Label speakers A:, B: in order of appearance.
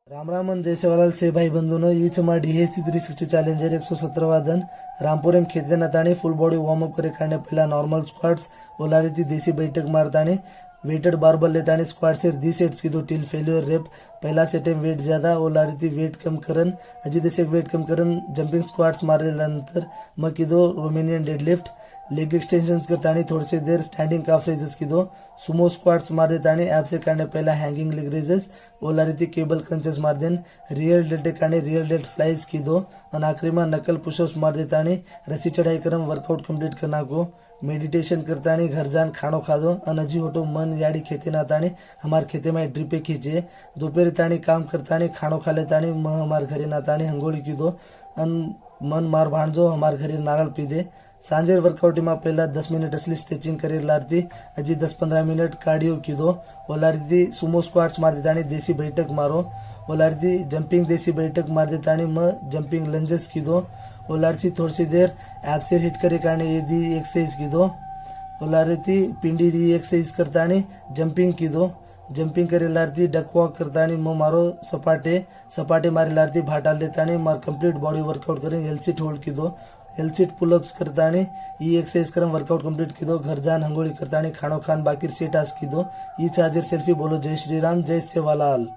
A: राम राम अन जय सेवालाल से भाई बंधुनो ईच मा DHC 360 चैलेंजर 117 दिन रामपुरम खेते नताणी फुल बॉडी वार्म अप करे काढणे पहिला नॉर्मल स्क्वाट्स ओला रीति देसी बैठक मारताणी वेटेड बारबल लेताणी स्क्वाट से 10 सेट्स कीधो टिल फेल्यूर रेप पहला सेट में वेट ज्यादा ओला रीति वेट कम करन अजी देसे वेट कम करन जंपिंग स्क्वाट्स मारल्यानंतर मग कीधो रोमेनियन डेडलिफ्ट लेग एक्सटेंशंस करतानी थोड़ी सी देर स्टैंडिंग काफ रेजेस की दो सुमो स्क्वाट्स मार देतानी ऐप से करने पहला हैंगिंग लेग रेजेस ओला रीति केबल क्रंचेस मार देन रियल डेल्टे काने रियल डेल्ट फ्लाइज की दो और आखिरी में नकल पुशअप्स मार देतानी रस्सी चढ़ाई करम वर्कआउट कंप्लीट करना को मेडिटेशन करतानी घर जान खानो खादो और अजी होटो मन याड़ी खेते नातानी हमार खेते में ड्रिपे खींचे दोपहर तानी काम करतानी खानो खा लेतानी हमार घरे नातानी हंगोड़ी की दो अन मन मार भाणजो हमार घरे नारळ पी दे सांजेर वर्कआउट में पहला 10 मिनट असली स्ट्रेचिंग करे लारती अजी 10-15 मिनट कार्डियो की दो ओलारती सुमो स्क्वाट्स मार देतानी देसी बैठक मारो ओलारती जंपिंग देसी बैठक मार देतानी म जंपिंग लंजेस की दो ओलारती थोड़ी सी देर एब्सेर हिट करे काने यदि एक्सरसाइज की दो ओलारती पिंडी री एक्सरसाइज करतानी जंपिंग की दो जंपिंग करे लारती डक वॉक करतानी म मारो सपाटे मारे लारती भाटाल देतानी मार कंप्लीट बॉडी वर्कआउट करें एल सीट होल्ड की दो एल सीट पुलअप्स करतानी ई एक्सरसाइज करम वर्कआउट कंप्लीट की दो घर जान हंगोड़ी करतानी खानो खान बाकी सेट आस की दो ई चार्जर सेल्फी बोलो जय श्री राम जय सेवालाल।